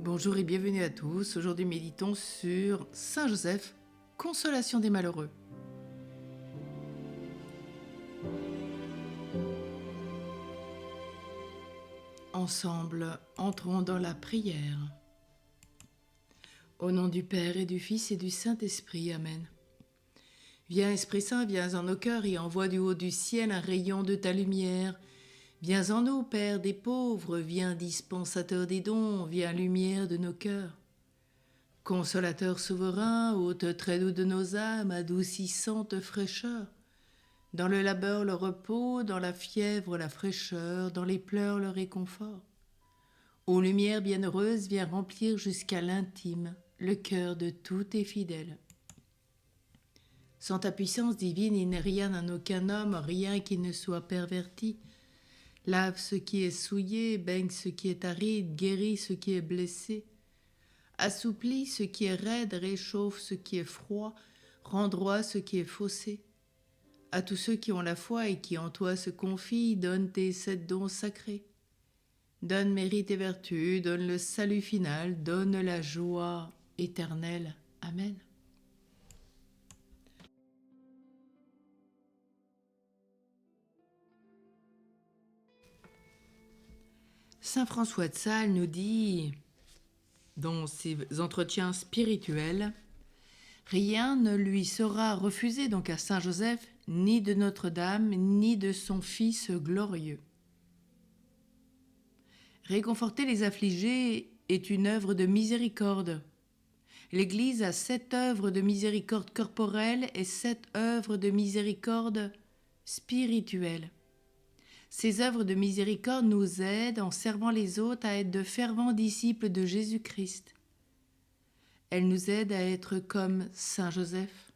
Bonjour et bienvenue à tous. Aujourd'hui, méditons sur Saint Joseph, consolation des malheureux. Ensemble, entrons dans la prière. Au nom du Père et du Fils et du Saint-Esprit, Amen. Viens, Esprit Saint, viens en nos cœurs et envoie du haut du ciel un rayon de ta lumière. Viens en nous, Père des pauvres, viens dispensateur des dons, viens lumière de nos cœurs. Consolateur souverain, hôte très doux de nos âmes, adoucissante fraîcheur. Dans le labeur le repos, dans la fièvre la fraîcheur, dans les pleurs le réconfort. Ô lumière bienheureuse, viens remplir jusqu'à l'intime le cœur de tous tes fidèles. Sans ta puissance divine, il n'est rien en aucun homme, rien qui ne soit perverti. Lave ce qui est souillé, baigne ce qui est aride, guéris ce qui est blessé. Assouplis ce qui est raide, réchauffe ce qui est froid, rend droit ce qui est faussé. À tous ceux qui ont la foi et qui en toi se confient, donne tes 7 dons sacrés. Donne mérite et vertu, donne le salut final, donne la joie éternelle. Amen. Saint François de Sales nous dit, dans ses entretiens spirituels, « Rien ne lui sera refusé, donc à Saint Joseph, ni de Notre-Dame, ni de son Fils glorieux. » Réconforter les affligés est une œuvre de miséricorde. L'Église a 7 œuvres de miséricorde corporelle et 7 œuvres de miséricorde spirituelle. Ces œuvres de miséricorde nous aident, en servant les autres, à être de fervents disciples de Jésus-Christ. Elles nous aident à être comme Saint Joseph.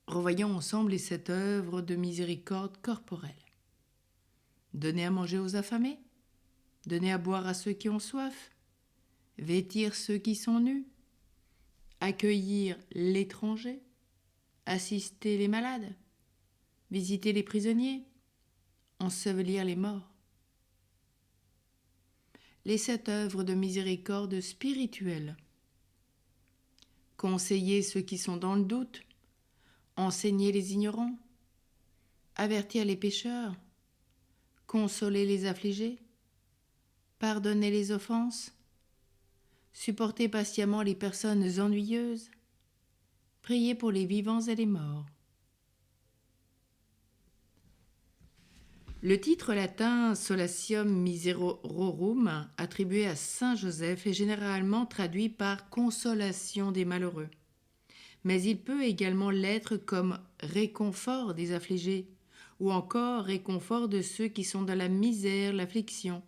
Revoyons ensemble les 7 œuvres de miséricorde corporelle. Donner à manger aux affamés, donner à boire à ceux qui ont soif, vêtir ceux qui sont nus, accueillir l'étranger, assister les malades, visiter les prisonniers, ensevelir les morts. Les 7 œuvres de miséricorde spirituelle. Conseiller ceux qui sont dans le doute, enseigner les ignorants, avertir les pécheurs, consoler les affligés, pardonner les offenses, supporter patiemment les personnes ennuyeuses, prier pour les vivants et les morts. Le titre latin Solatium Miserorum, attribué à Saint Joseph, est généralement traduit par consolation des malheureux. Mais il peut également l'être comme réconfort des affligés, ou encore réconfort de ceux qui sont dans la misère, l'affliction.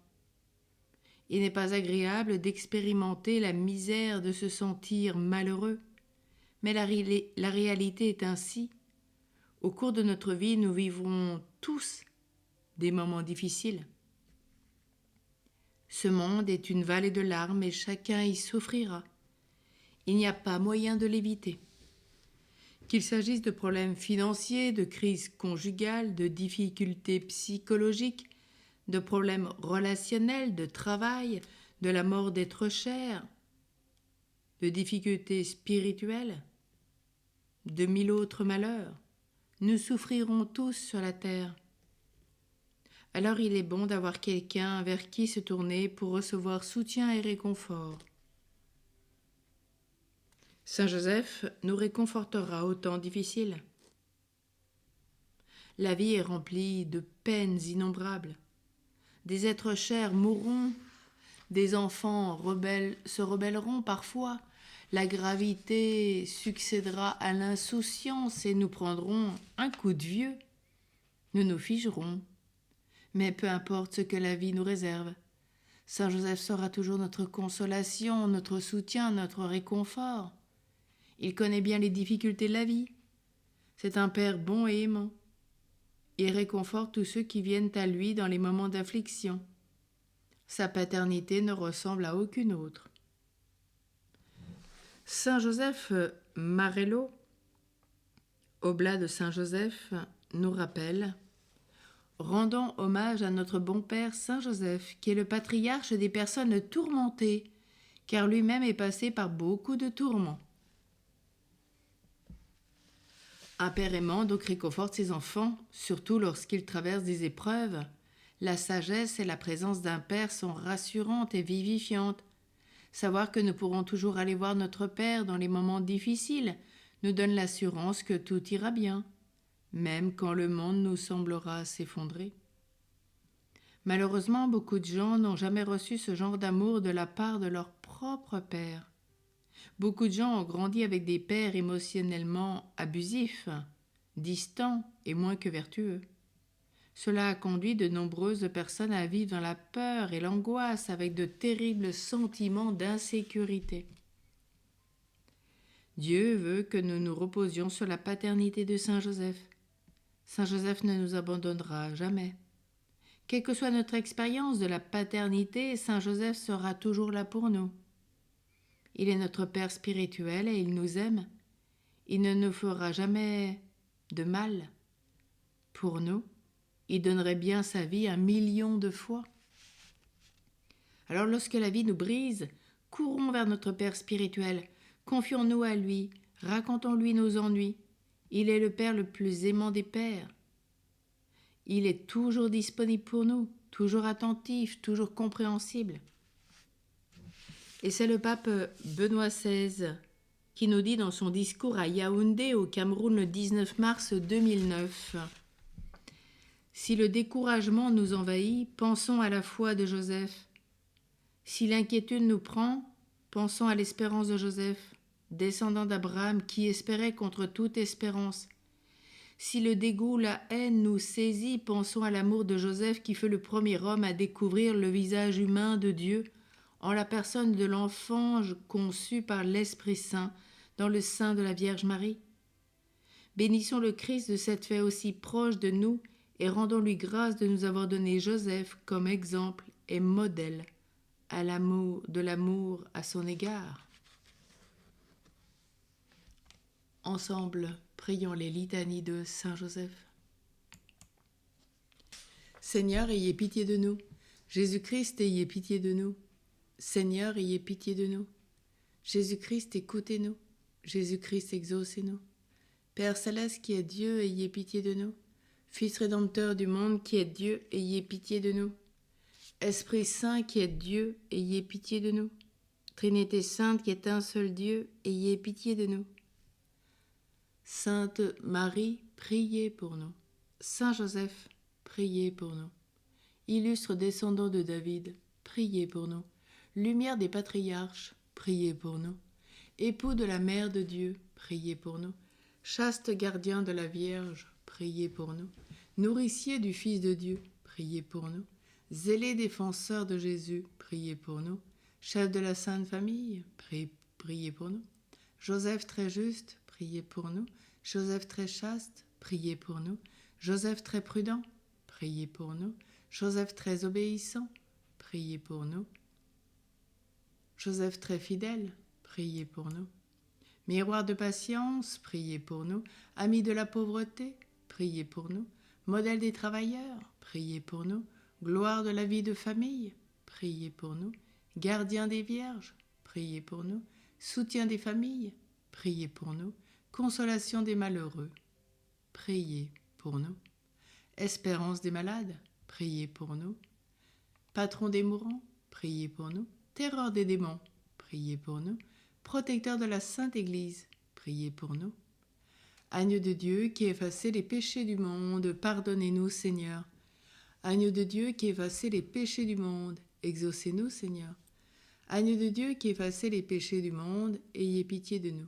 Il n'est pas agréable d'expérimenter la misère de se sentir malheureux, mais la réalité est ainsi. Au cours de notre vie, nous vivrons tous des moments difficiles. Ce monde est une vallée de larmes et chacun y souffrira. Il n'y a pas moyen de l'éviter. Qu'il s'agisse de problèmes financiers, de crises conjugales, de difficultés psychologiques, de problèmes relationnels, de travail, de la mort d'êtres chers, de difficultés spirituelles, de 1000 autres malheurs, nous souffrirons tous sur la terre. Alors il est bon d'avoir quelqu'un vers qui se tourner pour recevoir soutien et réconfort. Saint Joseph nous réconfortera aux temps difficiles. La vie est remplie de peines innombrables. Des êtres chers mourront, des enfants se rebelleront parfois, la gravité succédera à l'insouciance et nous prendrons un coup de vieux. Nous nous figerons. Mais peu importe ce que la vie nous réserve, Saint Joseph sera toujours notre consolation, notre soutien, notre réconfort. Il connaît bien les difficultés de la vie. C'est un Père bon et aimant. Il réconforte tous ceux qui viennent à lui dans les moments d'affliction. Sa paternité ne ressemble à aucune autre. Saint Joseph Marello, oblat de Saint Joseph, nous rappelle Rendons hommage à notre bon Père Saint Joseph, qui est le patriarche des personnes tourmentées, car lui-même est passé par beaucoup de tourments. Un père aimant donc réconforte ses enfants, surtout lorsqu'ils traversent des épreuves. La sagesse et la présence d'un père sont rassurantes et vivifiantes. Savoir que nous pourrons toujours aller voir notre Père dans les moments difficiles nous donne l'assurance que tout ira bien, même quand le monde nous semblera s'effondrer. Malheureusement, beaucoup de gens n'ont jamais reçu ce genre d'amour de la part de leur propre père. Beaucoup de gens ont grandi avec des pères émotionnellement abusifs, distants et moins que vertueux. Cela a conduit de nombreuses personnes à vivre dans la peur et l'angoisse avec de terribles sentiments d'insécurité. Dieu veut que nous nous reposions sur la paternité de Saint Joseph. Saint Joseph ne nous abandonnera jamais. Quelle que soit notre expérience de la paternité, Saint Joseph sera toujours là pour nous. Il est notre Père spirituel et il nous aime. Il ne nous fera jamais de mal. Pour nous, il donnerait bien sa vie 1 million de fois. Alors lorsque la vie nous brise, courons vers notre Père spirituel, confions-nous à lui, racontons-lui nos ennuis. Il est le Père le plus aimant des pères. Il est toujours disponible pour nous, toujours attentif, toujours compréhensible. Et c'est le pape Benoît XVI qui nous dit dans son discours à Yaoundé au Cameroun le 19 mars 2009 : si le découragement nous envahit, pensons à la foi de Joseph. Si l'inquiétude nous prend, pensons à l'espérance de Joseph, descendant d'Abraham, qui espérait contre toute espérance. Si le dégoût, la haine nous saisit, pensons à l'amour de Joseph qui fut le premier homme à découvrir le visage humain de Dieu en la personne de l'enfant conçu par l'Esprit Saint dans le sein de la Vierge Marie. Bénissons le Christ de cette fête aussi proche de nous et rendons-lui grâce de nous avoir donné Joseph comme exemple et modèle de l'amour à son égard. Ensemble, prions les litanies de Saint Joseph. Seigneur, ayez pitié de nous. Jésus-Christ, ayez pitié de nous. Seigneur, ayez pitié de nous. Jésus-Christ, écoutez-nous. Jésus-Christ, exaucez-nous. Père céleste qui est Dieu, ayez pitié de nous. Fils rédempteur du monde qui est Dieu, ayez pitié de nous. Esprit Saint qui est Dieu, ayez pitié de nous. Trinité Sainte qui est un seul Dieu, ayez pitié de nous. Sainte Marie, priez pour nous. Saint Joseph, priez pour nous. Illustre descendant de David, priez pour nous. Lumière des patriarches, priez pour nous. Époux de la Mère de Dieu, priez pour nous. Chaste gardien de la Vierge, priez pour nous. Nourricier du Fils de Dieu, priez pour nous. Zélé défenseur de Jésus, priez pour nous. Chef de la Sainte Famille, priez pour nous. Joseph très juste, priez pour nous. Joseph très chaste, priez pour nous. Joseph très prudent, priez pour nous. Joseph très obéissant, priez pour nous. Joseph très fidèle, priez pour nous. Miroir de patience, priez pour nous. Ami de la pauvreté, priez pour nous. Modèle des travailleurs, priez pour nous. Gloire de la vie de famille, priez pour nous. Gardien des vierges, priez pour nous. Soutien des familles, priez pour nous. Consolation des malheureux, priez pour nous. Espérance des malades, priez pour nous. Patron des mourants, priez pour nous. Terreur des démons, priez pour nous. Protecteur de la Sainte Église, priez pour nous. Agneau de Dieu qui effacez les péchés du monde, pardonnez-nous, Seigneur. Agneau de Dieu qui effacez les péchés du monde, exaucez-nous, Seigneur. Agneau de Dieu qui effacez les péchés du monde, ayez pitié de nous.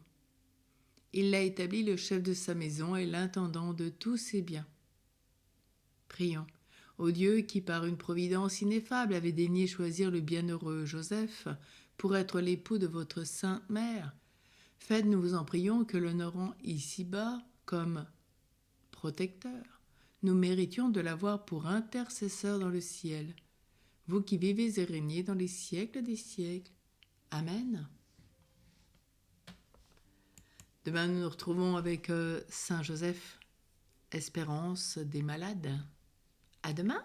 Il l'a établi le chef de sa maison et l'intendant de tous ses biens. Prions. Ô Dieu qui, par une providence ineffable, avait daigné choisir le bienheureux Joseph pour être l'époux de votre sainte mère, faites, nous vous en prions, que l'honorant ici-bas comme protecteur, nous méritions de l'avoir pour intercesseur dans le ciel, vous qui vivez et régnez dans les siècles des siècles. Amen. Demain, nous nous retrouvons avec Saint Joseph, espérance des malades. À demain!